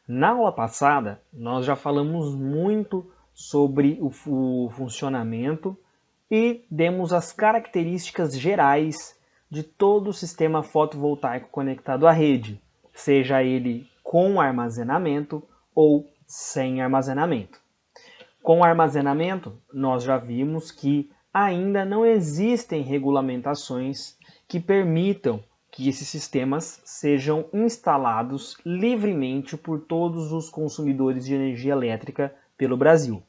Na aula passada, nós já falamos muito sobre o funcionamento e demos as características gerais de todo o sistema fotovoltaico conectado à rede, seja ele com armazenamento ou sem armazenamento. Com armazenamento, nós já vimos que ainda não existem regulamentações que permitam que esses sistemas sejam instalados livremente por todos os consumidores de energia elétrica pelo Brasil.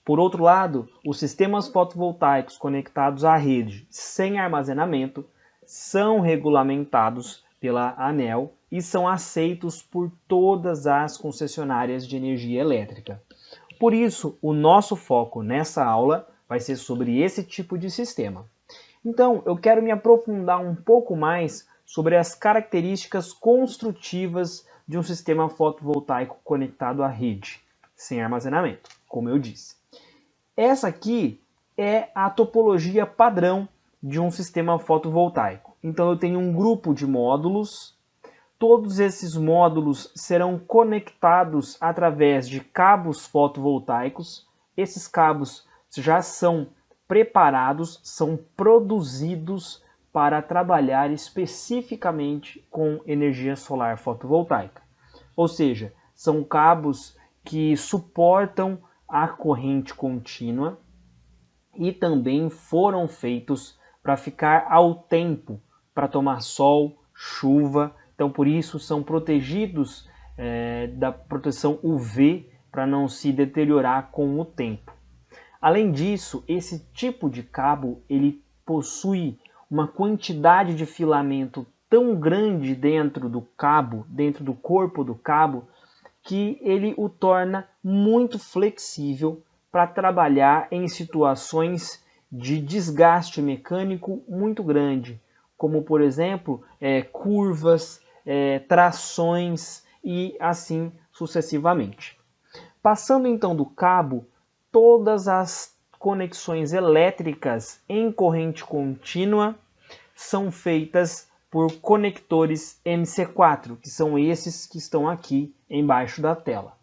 Por outro lado, os sistemas fotovoltaicos conectados à rede sem armazenamento são regulamentados pela ANEEL e são aceitos por todas as concessionárias de energia elétrica. Por isso, o nosso foco nessa aula vai ser sobre esse tipo de sistema. Então, eu quero me aprofundar um pouco mais sobre as características construtivas de um sistema fotovoltaico conectado à rede, sem armazenamento, como eu disse. Essa aqui é a topologia padrão de um sistema fotovoltaico. Então, eu tenho um grupo de módulos. Todos esses módulos serão conectados através de cabos fotovoltaicos. Esses cabos já são preparados, são produzidos para trabalhar especificamente com energia solar fotovoltaica. Ou seja, são cabos que suportam a corrente contínua e também foram feitos para ficar ao tempo, para tomar sol, chuva. Então, por isso, são protegidos da proteção UV para não se deteriorar com o tempo. Além disso, esse tipo de cabo ele possui uma quantidade de filamento tão grande dentro do cabo, dentro do corpo do cabo, que ele o torna muito flexível para trabalhar em situações de desgaste mecânico muito grande, como por exemplo curvas, trações e assim sucessivamente. Passando então do cabo, todas as conexões elétricas em corrente contínua são feitas por conectores MC4, que são esses que estão aqui embaixo da tela.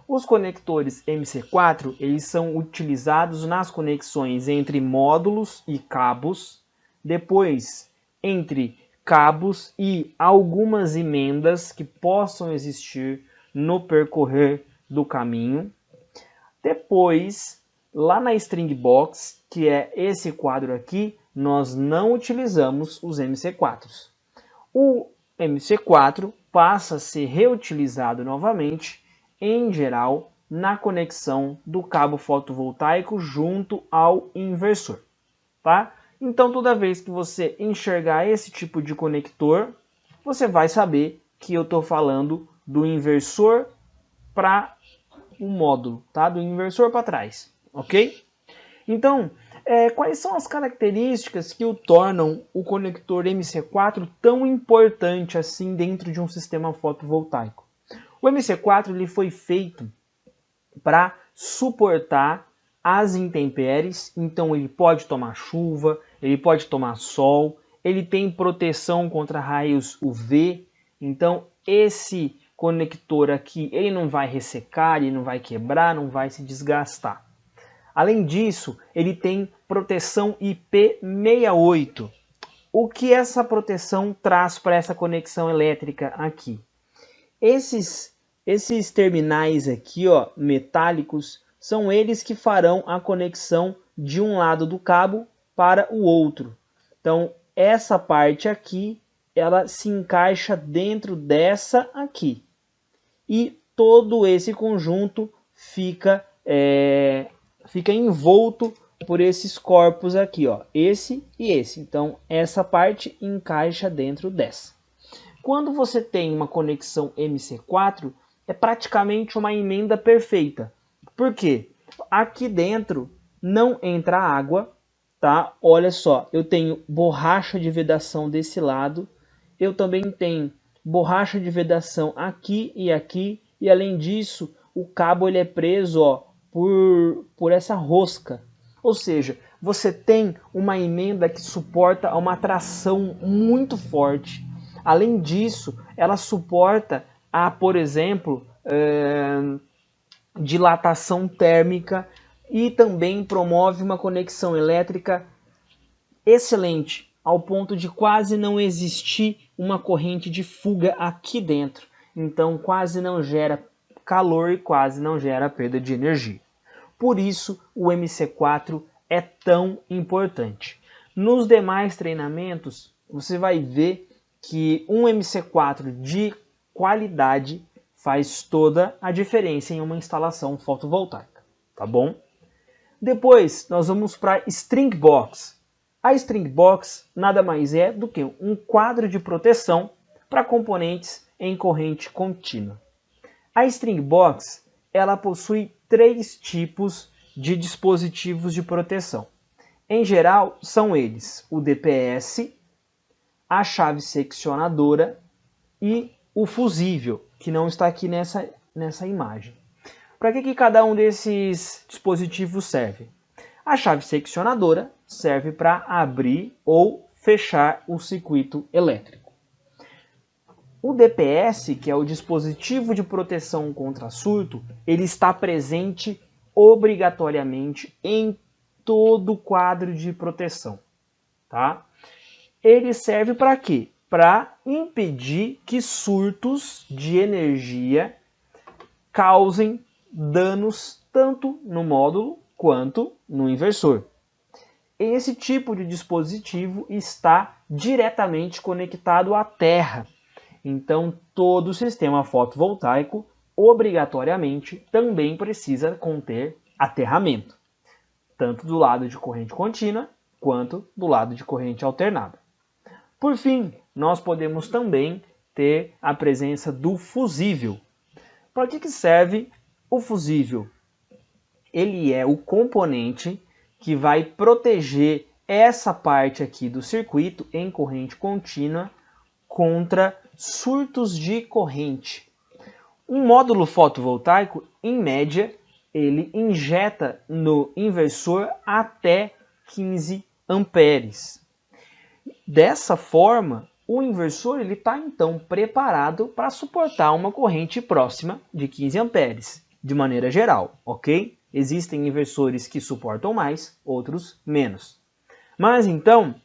Os conectores MC4 eles são utilizados nas conexões entre módulos e cabos, depois entre cabos e algumas emendas que possam existir no percorrer do caminho. Depois, lá na string box, que é esse quadro aqui, nós não utilizamos os MC4s. O MC4 passa a ser reutilizado novamente, em geral, na conexão do cabo fotovoltaico junto ao inversor, tá? Então, toda vez que você enxergar esse tipo de conector, você vai saber que eu estou falando do inversor para o módulo, tá? Do inversor para trás, ok? Então, quais são as características que o tornam o conector MC4 tão importante assim dentro de um sistema fotovoltaico? O MC4 ele foi feito para suportar as intempéries, então ele pode tomar chuva, ele pode tomar sol, ele tem proteção contra raios UV, então esse conector aqui ele não vai ressecar, ele não vai quebrar, não vai se desgastar. Além disso, ele tem proteção IP68. O que essa proteção traz para essa conexão elétrica aqui? Esses terminais aqui, ó, metálicos, são eles que farão a conexão de um lado do cabo para o outro. Então, essa parte aqui, ela se encaixa dentro dessa aqui. E todo esse conjunto fica envolto por esses corpos aqui, ó, esse e esse. Então, essa parte encaixa dentro dessa. Quando você tem uma conexão MC4, é praticamente uma emenda perfeita. Por quê? Aqui dentro não entra água, tá? Olha só, eu tenho borracha de vedação desse lado, eu também tenho borracha de vedação aqui, e além disso, o cabo ele é preso, ó, por essa rosca. Ou seja, você tem uma emenda que suporta uma tração muito forte. Além disso, ela suporta a, por exemplo, dilatação térmica e também promove uma conexão elétrica excelente, ao ponto de quase não existir uma corrente de fuga aqui dentro. Então quase não gera calor e quase não gera perda de energia. Por isso o MC4 é tão importante. Nos demais treinamentos, você vai ver que um MC4 de qualidade faz toda a diferença em uma instalação fotovoltaica, tá bom? Depois nós vamos para a String Box. A String Box nada mais é do que um quadro de proteção para componentes em corrente contínua. A String Box ela possui 3 tipos de dispositivos de proteção. Em geral, são eles o DPS, a chave seccionadora e o fusível, que não está aqui nessa imagem. Para que cada um desses dispositivos serve? A chave seccionadora serve para abrir ou fechar o circuito elétrico. O DPS, que é o dispositivo de proteção contra surto, ele está presente obrigatoriamente em todo o quadro de proteção, tá? Ele serve para quê? Para impedir que surtos de energia causem danos tanto no módulo quanto no inversor. Esse tipo de dispositivo está diretamente conectado à terra. Então, todo o sistema fotovoltaico, obrigatoriamente, também precisa conter aterramento, tanto do lado de corrente contínua, quanto do lado de corrente alternada. Por fim, nós podemos também ter a presença do fusível. Para que serve o fusível? Ele é o componente que vai proteger essa parte aqui do circuito em corrente contínua contra surtos de corrente. Um módulo fotovoltaico, em média, ele injeta no inversor até 15 amperes. Dessa forma, o inversor está então preparado para suportar uma corrente próxima de 15 amperes, de maneira geral, ok? Existem inversores que suportam mais, outros menos. Mas então,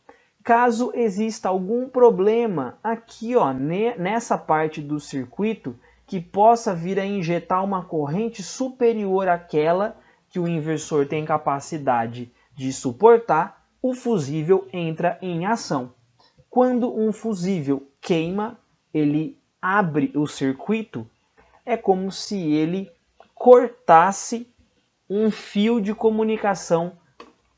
caso exista algum problema aqui, ó, nessa parte do circuito, que possa vir a injetar uma corrente superior àquela que o inversor tem capacidade de suportar, o fusível entra em ação. Quando um fusível queima, ele abre o circuito, é como se ele cortasse um fio de comunicação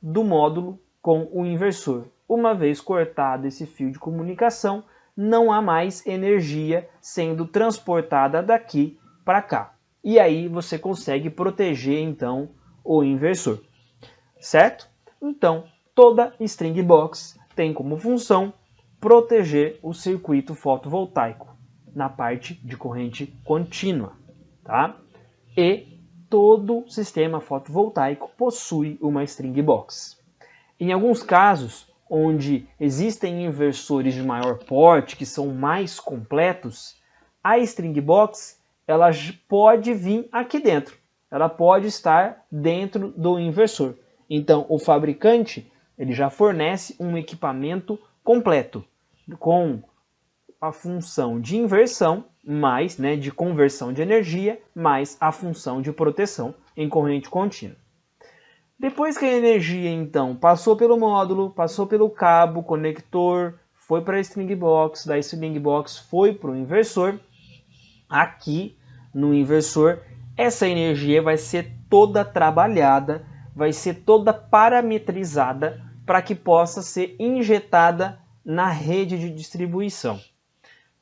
do módulo com o inversor. Uma vez cortado esse fio de comunicação, não há mais energia sendo transportada daqui para cá. E aí você consegue proteger então o inversor, certo? Então, toda string box tem como função proteger o circuito fotovoltaico na parte de corrente contínua, tá? E todo sistema fotovoltaico possui uma string box. Em alguns casos, onde existem inversores de maior porte, que são mais completos, a string box ela pode vir aqui dentro. Ela pode estar dentro do inversor. Então, o fabricante ele já fornece um equipamento completo, com a função de inversão, mais de conversão de energia, mais a função de proteção em corrente contínua. Depois que a energia, então, passou pelo módulo, passou pelo cabo, conector, foi para a string box, da string box foi para o inversor, aqui no inversor, essa energia vai ser toda trabalhada, vai ser toda parametrizada para que possa ser injetada na rede de distribuição.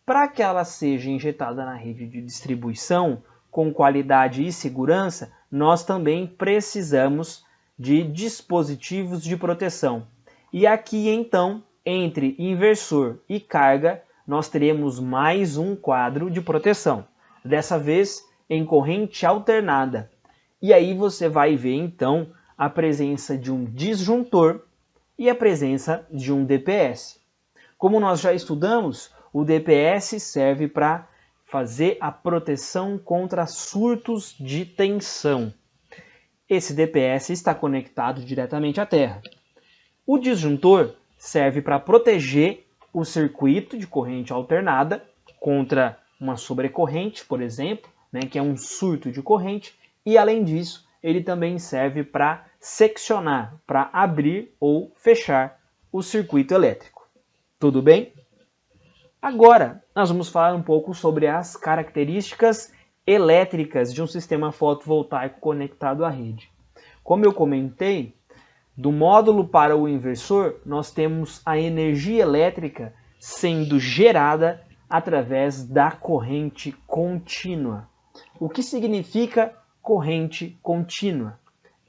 Para que ela seja injetada na rede de distribuição com qualidade e segurança, nós também precisamos de dispositivos de proteção. E aqui então, entre inversor e carga, nós teremos mais um quadro de proteção, dessa vez em corrente alternada. E aí você vai ver então a presença de um disjuntor e a presença de um DPS. Como nós já estudamos, o DPS serve para fazer a proteção contra surtos de tensão. Esse DPS está conectado diretamente à Terra. O disjuntor serve para proteger o circuito de corrente alternada contra uma sobrecorrente, por exemplo, né, que é um surto de corrente, e além disso, ele também serve para seccionar, para abrir ou fechar o circuito elétrico. Tudo bem? Agora, nós vamos falar um pouco sobre as características elétricas de um sistema fotovoltaico conectado à rede. Como eu comentei, do módulo para o inversor, nós temos a energia elétrica sendo gerada através da corrente contínua. O que significa corrente contínua?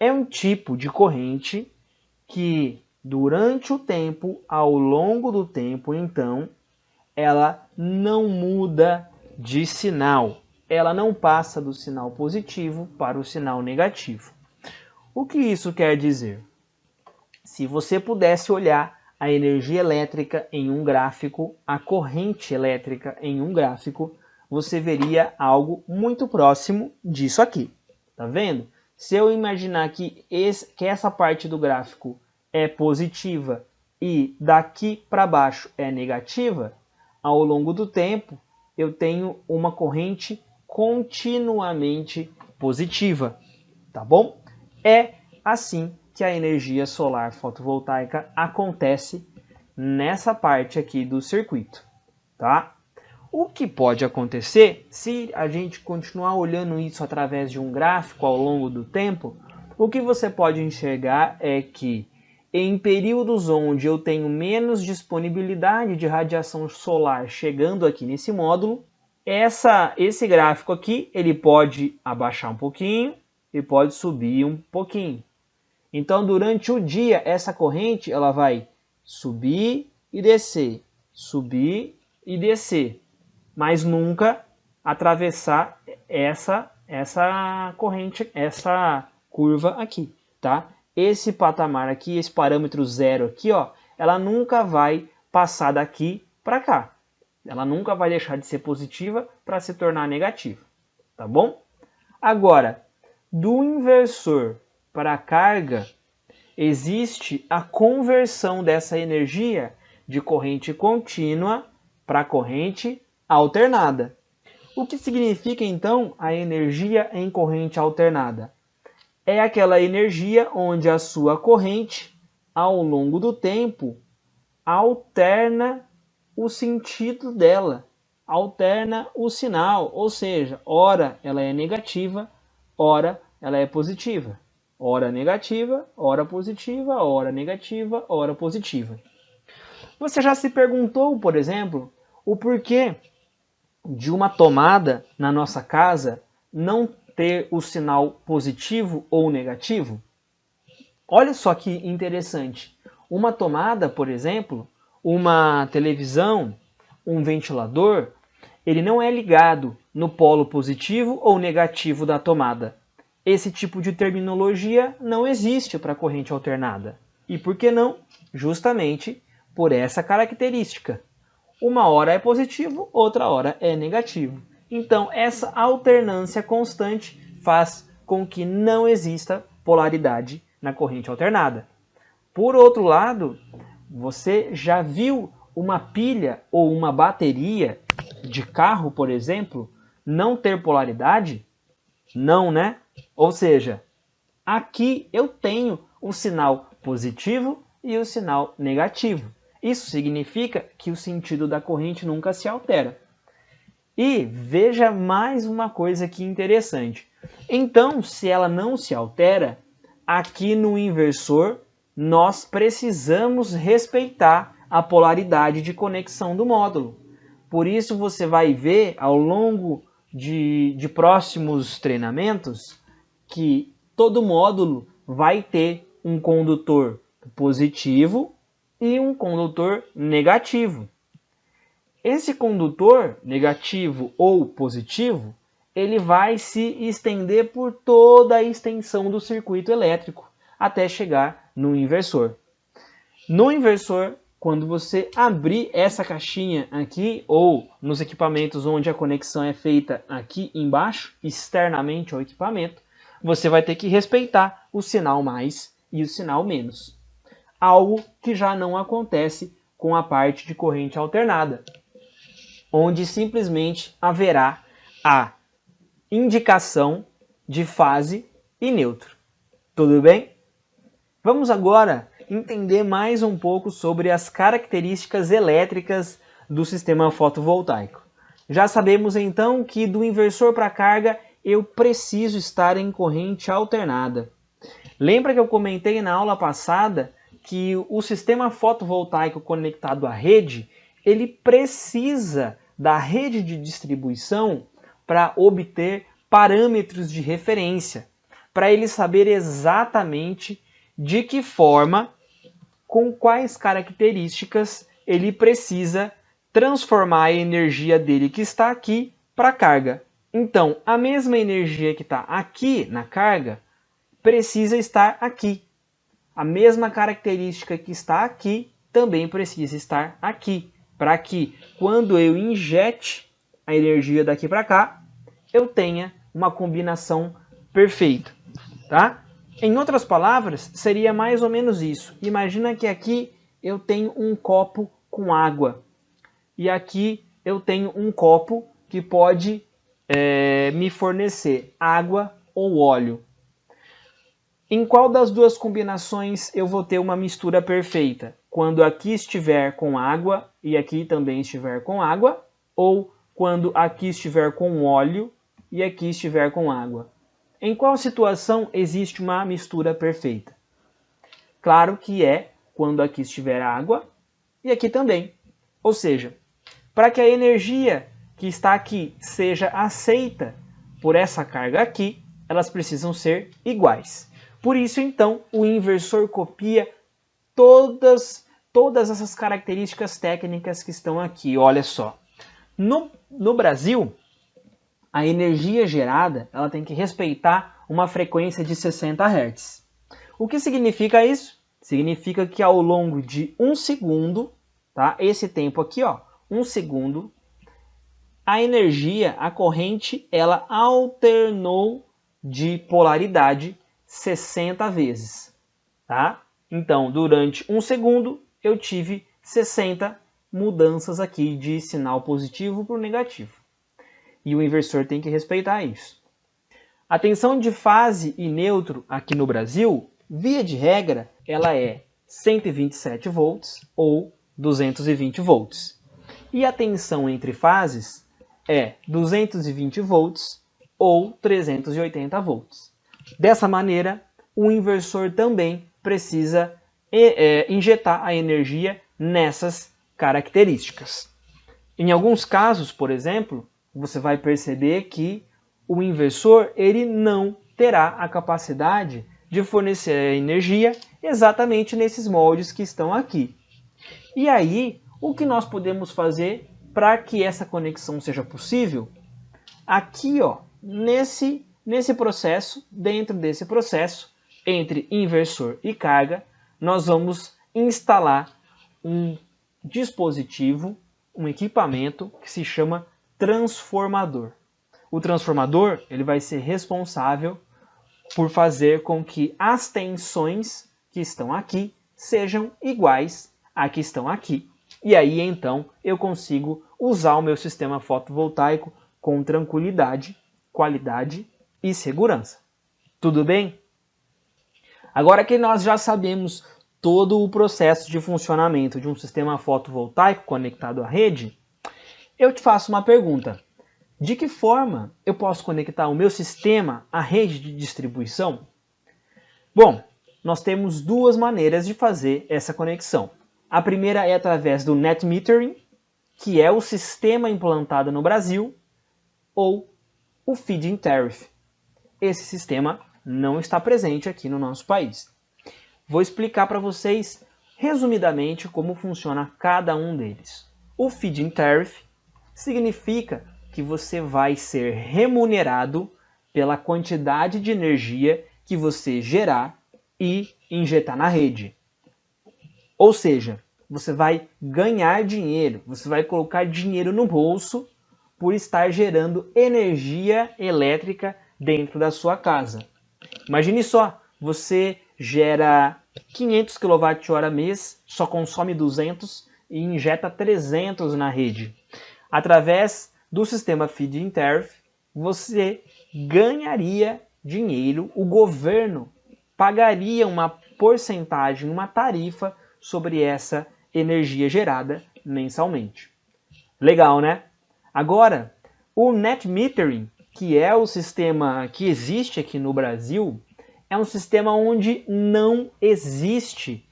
É um tipo de corrente que, durante o tempo, ao longo do tempo, então, ela não muda de sinal. Ela não passa do sinal positivo para o sinal negativo. O que isso quer dizer? Se você pudesse olhar a energia elétrica em um gráfico, a corrente elétrica em um gráfico, você veria algo muito próximo disso aqui. Tá vendo? Se eu imaginar que essa parte do gráfico é positiva e daqui para baixo é negativa, ao longo do tempo eu tenho uma corrente continuamente positiva. Tá bom? É assim que a energia solar fotovoltaica acontece nessa parte aqui do circuito, tá? O que pode acontecer se a gente continuar olhando isso através de um gráfico ao longo do tempo, o que você pode enxergar é que em períodos onde eu tenho menos disponibilidade de radiação solar chegando aqui nesse módulo, esse gráfico aqui ele pode abaixar um pouquinho e pode subir um pouquinho. Então, durante o dia, essa corrente ela vai subir e descer, mas nunca atravessar essa corrente, essa curva aqui, tá? Esse patamar aqui, esse parâmetro zero aqui, ó, ela nunca vai passar daqui para cá. Ela nunca vai deixar de ser positiva para se tornar negativa, tá bom? Agora, do inversor para a carga, existe a conversão dessa energia de corrente contínua para corrente alternada. O que significa, então, a energia em corrente alternada? É aquela energia onde a sua corrente, ao longo do tempo, alterna o sentido dela, alterna o sinal, ou seja, ora ela é negativa, ora ela é positiva. Ora negativa, ora positiva, ora negativa, ora positiva. Você já se perguntou, por exemplo, o porquê de uma tomada na nossa casa não ter o sinal positivo ou negativo? Olha só que interessante. Uma tomada, por exemplo, uma televisão, um ventilador, ele não é ligado no polo positivo ou negativo da tomada. Esse tipo de terminologia não existe para a corrente alternada. E por que não? Justamente por essa característica. Uma hora é positivo, outra hora é negativo. Então, essa alternância constante faz com que não exista polaridade na corrente alternada. Por outro lado, você já viu uma pilha ou uma bateria de carro, por exemplo, não ter polaridade? Não, né? Ou seja, aqui eu tenho o sinal positivo e o sinal negativo. Isso significa que o sentido da corrente nunca se altera. E veja mais uma coisa aqui interessante. Então, se ela não se altera, aqui no inversor nós precisamos respeitar a polaridade de conexão do módulo. Por isso você vai ver ao longo de próximos treinamentos que todo módulo vai ter um condutor positivo e um condutor negativo. Esse condutor negativo ou positivo, ele vai se estender por toda a extensão do circuito elétrico até chegar no inversor. No inversor, quando você abrir essa caixinha aqui, ou nos equipamentos onde a conexão é feita aqui embaixo, externamente ao equipamento, você vai ter que respeitar o sinal mais e o sinal menos. Algo que já não acontece com a parte de corrente alternada, onde simplesmente haverá a indicação de fase e neutro. Tudo bem? Vamos agora entender mais um pouco sobre as características elétricas do sistema fotovoltaico. Já sabemos então que do inversor para carga eu preciso estar em corrente alternada. Lembra que eu comentei na aula passada que o sistema fotovoltaico conectado à rede, ele precisa da rede de distribuição para obter parâmetros de referência, para ele saber exatamente de que forma, com quais características ele precisa transformar a energia dele que está aqui para a carga. Então, a mesma energia que está aqui na carga precisa estar aqui. A mesma característica que está aqui também precisa estar aqui, para que quando eu injete a energia daqui para cá, eu tenha uma combinação perfeita, tá? Em outras palavras, seria mais ou menos isso. Imagina que aqui eu tenho um copo com água e aqui eu tenho um copo que pode me fornecer água ou óleo. Em qual das duas combinações eu vou ter uma mistura perfeita? Quando aqui estiver com água e aqui também estiver com água, ou quando aqui estiver com óleo e aqui estiver com água? Em qual situação existe uma mistura perfeita? Claro que é quando aqui estiver água e aqui também. Ou seja, para que a energia que está aqui seja aceita por essa carga aqui, elas precisam ser iguais. Por isso, então, o inversor copia todas essas características técnicas que estão aqui. Olha só. No Brasil, a energia gerada ela tem que respeitar uma frequência de 60 Hz. O que significa isso? Significa que ao longo de 1 segundo, tá? Esse tempo aqui, ó, 1 segundo, a energia, a corrente, ela alternou de polaridade 60 vezes, tá? Então, durante 1 segundo, eu tive 60 mudanças aqui de sinal positivo para o negativo. E o inversor tem que respeitar isso. A tensão de fase e neutro aqui no Brasil, via de regra, ela é 127 volts ou 220 volts. E a tensão entre fases é 220 volts ou 380 volts. Dessa maneira, o inversor também precisa injetar a energia nessas características. Em alguns casos, por exemplo, você vai perceber que o inversor ele não terá a capacidade de fornecer a energia exatamente nesses moldes que estão aqui. E aí, o que nós podemos fazer para que essa conexão seja possível? Aqui, ó, nesse processo, dentro desse processo, entre inversor e carga, nós vamos instalar um dispositivo, um equipamento que se chama transformador. O transformador ele vai ser responsável por fazer com que as tensões que estão aqui sejam iguais a que estão aqui. E aí, então, eu consigo usar o meu sistema fotovoltaico com tranquilidade, qualidade e segurança. Tudo bem? Agora que nós já sabemos todo o processo de funcionamento de um sistema fotovoltaico conectado à rede, eu te faço uma pergunta. De que forma eu posso conectar o meu sistema à rede de distribuição? Bom, nós temos duas maneiras de fazer essa conexão. A primeira é através do net metering, que é o sistema implantado no Brasil, ou o feed-in tariff. Esse sistema não está presente aqui no nosso país. Vou explicar para vocês resumidamente como funciona cada um deles. O feed-in tariff significa que você vai ser remunerado pela quantidade de energia que você gerar e injetar na rede. Ou seja, você vai ganhar dinheiro, você vai colocar dinheiro no bolso por estar gerando energia elétrica dentro da sua casa. Imagine só, você gera 500 kWh mês, só consome 200 e injeta 300 na rede. Através do sistema Feed-in Tariff, você ganharia dinheiro, o governo pagaria uma porcentagem, uma tarifa sobre essa energia gerada mensalmente. Legal, né? Agora, o Net Metering, que é o sistema que existe aqui no Brasil, é um sistema onde não existe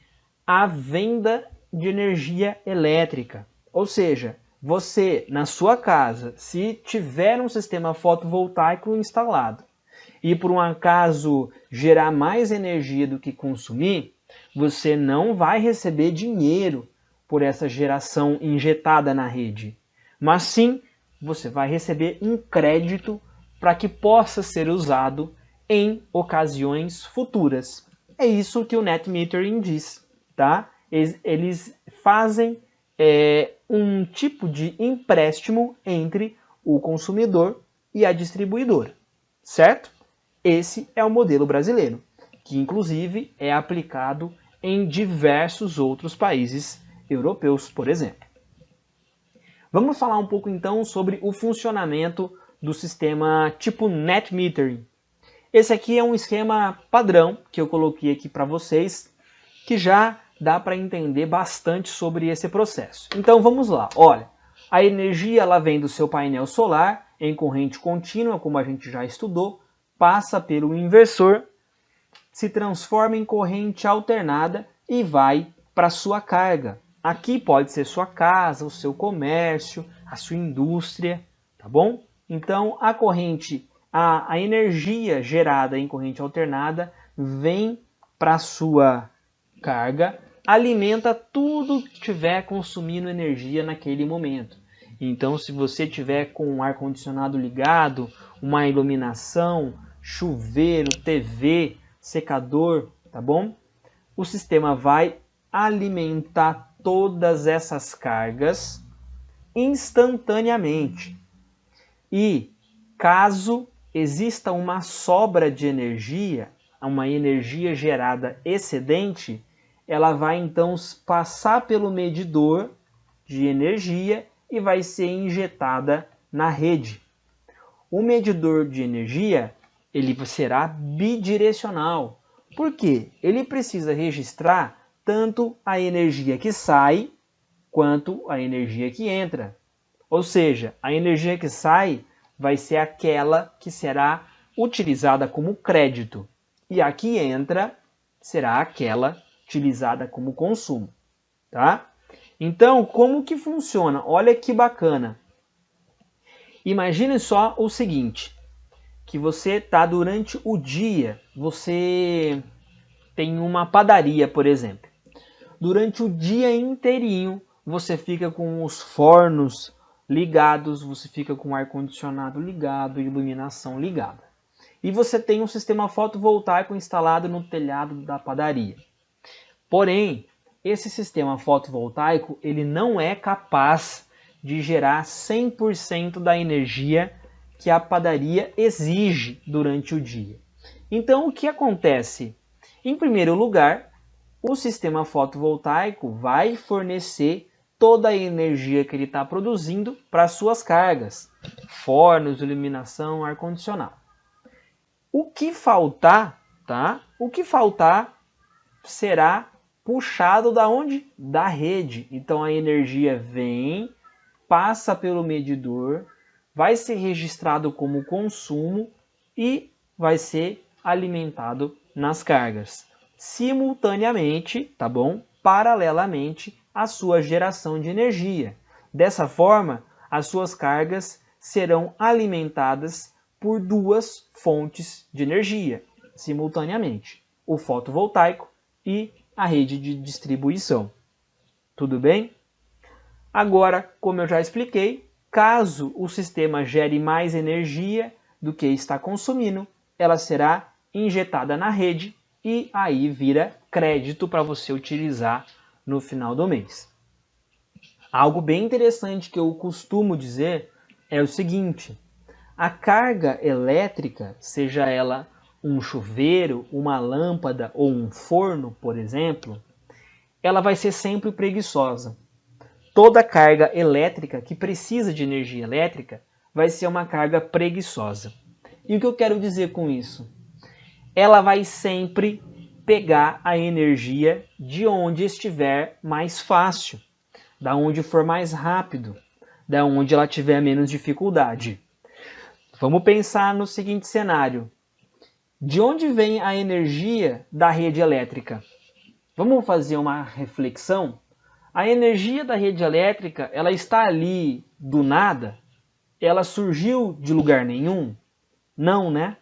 a venda de energia elétrica. Ou seja, você, na sua casa, se tiver um sistema fotovoltaico instalado e por um acaso gerar mais energia do que consumir, você não vai receber dinheiro por essa geração injetada na rede, mas sim você vai receber um crédito para que possa ser usado em ocasiões futuras. É isso que o Net Metering diz, tá? Eles fazem um tipo de empréstimo entre o consumidor e a distribuidora, certo? Esse é o modelo brasileiro, que inclusive é aplicado em diversos outros países europeus, por exemplo. Vamos falar um pouco então sobre o funcionamento do sistema tipo Net Metering. Esse aqui é um esquema padrão que eu coloquei aqui para vocês, que já dá para entender bastante sobre esse processo. Então vamos lá, olha, a energia ela vem do seu painel solar em corrente contínua, como a gente já estudou, passa pelo inversor, se transforma em corrente alternada e vai para sua carga. Aqui pode ser sua casa, o seu comércio, a sua indústria, tá bom? Então a corrente, a energia gerada em corrente alternada vem para sua carga, alimenta tudo que estiver consumindo energia naquele momento. Então, se você tiver com um ar-condicionado ligado, uma iluminação, chuveiro, TV, secador, tá bom? O sistema vai alimentar todas essas cargas instantaneamente. E caso exista uma sobra de energia, uma energia gerada excedente, ela vai então passar pelo medidor de energia e vai ser injetada na rede. O medidor de energia ele será bidirecional. Por quê? Ele precisa registrar tanto a energia que sai quanto a energia que entra. Ou seja, a energia que sai vai ser aquela que será utilizada como crédito. E a que entra será aquela utilizada como consumo. Tá? Então, como que funciona? Olha que bacana. Imagine só o seguinte, que você está durante o dia, você tem uma padaria, por exemplo. Durante o dia inteirinho, você fica com os fornos ligados, você fica com o ar-condicionado ligado, iluminação ligada. E você tem um sistema fotovoltaico instalado no telhado da padaria. Porém, esse sistema fotovoltaico ele não é capaz de gerar 100% da energia que a padaria exige durante o dia. Então, o que acontece? Em primeiro lugar, o sistema fotovoltaico vai fornecer toda a energia que ele está produzindo para suas cargas, fornos, iluminação, ar-condicionado. O que faltar, tá? O que faltar será puxado da onde? Da rede. Então a energia vem, passa pelo medidor, vai ser registrado como consumo e vai ser alimentado nas cargas. Simultaneamente, tá bom? Paralelamente à sua geração de energia. Dessa forma, as suas cargas serão alimentadas por duas fontes de energia, simultaneamente, o fotovoltaico e a rede de distribuição. Tudo bem? Agora, como eu já expliquei, caso o sistema gere mais energia do que está consumindo, ela será injetada na rede e aí vira crédito para você utilizar no final do mês. Algo bem interessante que eu costumo dizer é o seguinte: a carga elétrica, seja ela um chuveiro, uma lâmpada ou um forno, por exemplo, ela vai ser sempre preguiçosa. Toda carga elétrica que precisa de energia elétrica vai ser uma carga preguiçosa. E o que eu quero dizer com isso? Ela vai sempre pegar a energia de onde estiver mais fácil, da onde for mais rápido, da onde ela tiver menos dificuldade. Vamos pensar no seguinte cenário: de onde vem a energia da rede elétrica? Vamos fazer uma reflexão? A energia da rede elétrica, ela está ali do nada? Ela surgiu de lugar nenhum? Não, né?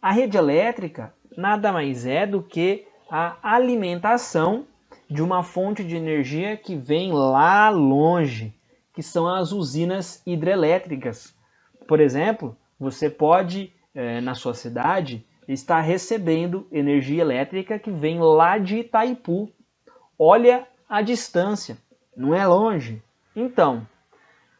A rede elétrica nada mais é do que a alimentação de uma fonte de energia que vem lá longe, que são as usinas hidrelétricas. Por exemplo, você pode, na sua cidade, estar recebendo energia elétrica que vem lá de Itaipu. Olha a distância, não é longe. Então,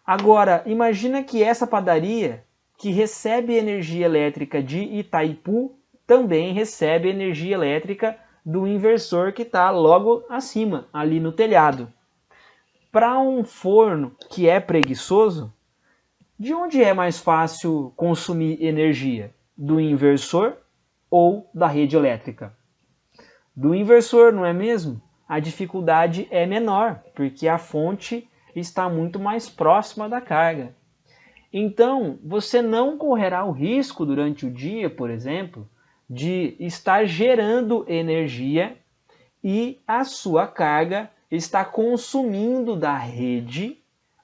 agora, imagina que essa padaria que recebe energia elétrica de Itaipu também recebe energia elétrica do inversor que está logo acima, ali no telhado. Para um forno que é preguiçoso, de onde é mais fácil consumir energia? Do inversor ou da rede elétrica? Do inversor, não é mesmo? A dificuldade é menor, porque a fonte está muito mais próxima da carga. Então, você não correrá o risco durante o dia, por exemplo, de estar gerando energia e a sua carga está consumindo da rede,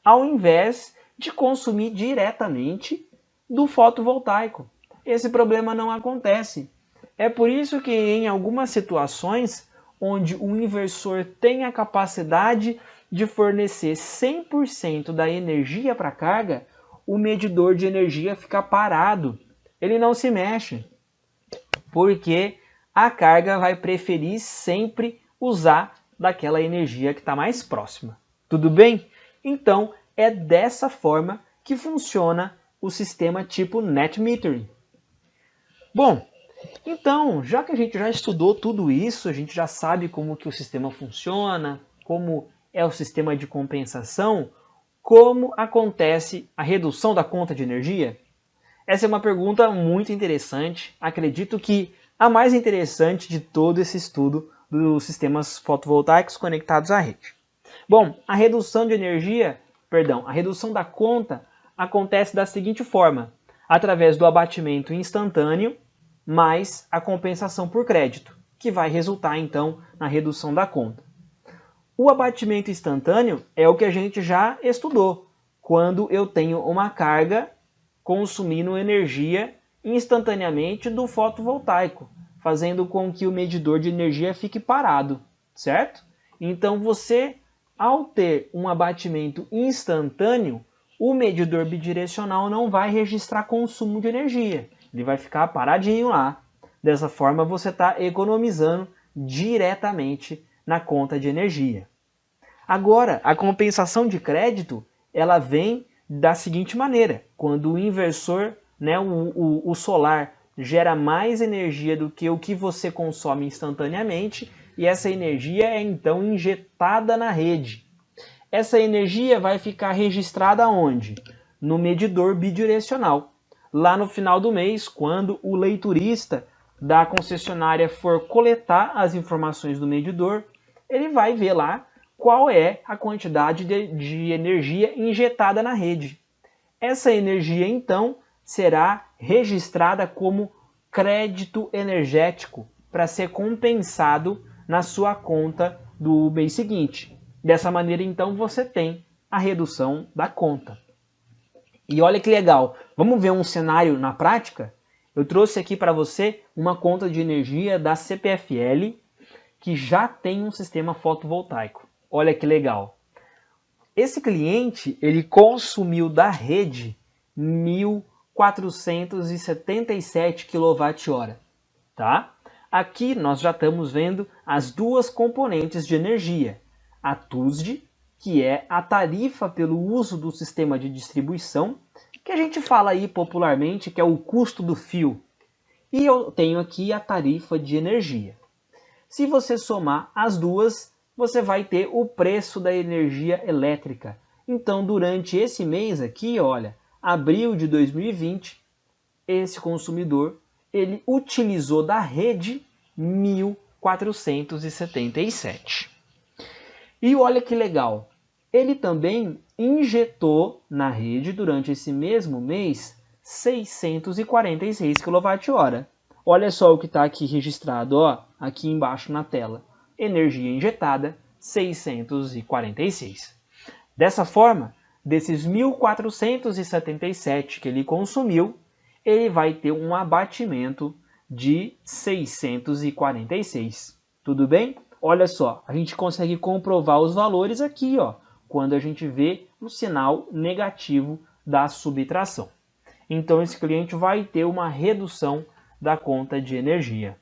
ao invés de consumir diretamente do fotovoltaico. Esse problema não acontece. É por isso que em algumas situações onde o inversor tem a capacidade de fornecer 100% da energia para a carga, o medidor de energia fica parado. Ele não se mexe, porque a carga vai preferir sempre usar daquela energia que está mais próxima. Tudo bem? Então, é dessa forma que funciona o sistema tipo net metering. Bom, então, já que a gente já estudou tudo isso, a gente já sabe como que o sistema funciona, como é o sistema de compensação, como acontece a redução da conta de energia? Essa é uma pergunta muito interessante, acredito que a mais interessante de todo esse estudo dos sistemas fotovoltaicos conectados à rede. Bom, a redução da conta acontece da seguinte forma: através do abatimento instantâneo mais a compensação por crédito, que vai resultar então na redução da conta. O abatimento instantâneo é o que a gente já estudou, quando eu tenho uma carga consumindo energia instantaneamente do fotovoltaico, fazendo com que o medidor de energia fique parado, certo? Então você, ao ter um abatimento instantâneo, o medidor bidirecional não vai registrar consumo de energia, ele vai ficar paradinho lá. Dessa forma você está economizando diretamente na conta de energia. Agora, a compensação de crédito, ela vem da seguinte maneira: quando o inversor, o solar, gera mais energia do que o que você consome instantaneamente, e essa energia é então injetada na rede. Essa energia vai ficar registrada onde? No medidor bidirecional. Lá no final do mês, quando o leiturista da concessionária for coletar as informações do medidor, ele vai ver lá qual é a quantidade de energia injetada na rede. Essa energia, então, será registrada como crédito energético para ser compensado na sua conta do mês seguinte. Dessa maneira, então, você tem a redução da conta. E olha que legal, vamos ver um cenário na prática? Eu trouxe aqui para você uma conta de energia da CPFL que já tem um sistema fotovoltaico. Olha que legal. Esse cliente, ele consumiu da rede 1.477 kWh, tá? Aqui nós já estamos vendo as duas componentes de energia. a TUSD, que é a tarifa pelo uso do sistema de distribuição, que a gente fala aí popularmente que é o custo do fio. E eu tenho aqui a tarifa de energia. Se você somar as duas, você vai ter o preço da energia elétrica. Então, durante esse mês aqui, olha, abril de 2020, esse consumidor ele utilizou da rede 1.477. E olha que legal, ele também injetou na rede durante esse mesmo mês 646 kWh. Olha só o que está aqui registrado, ó, aqui embaixo na tela. Energia injetada, 646. Dessa forma, desses 1.477 que ele consumiu, ele vai ter um abatimento de 646. Tudo bem? Olha só, a gente consegue comprovar os valores aqui, ó, quando a gente vê o sinal negativo da subtração. Então esse cliente vai ter uma redução da conta de energia.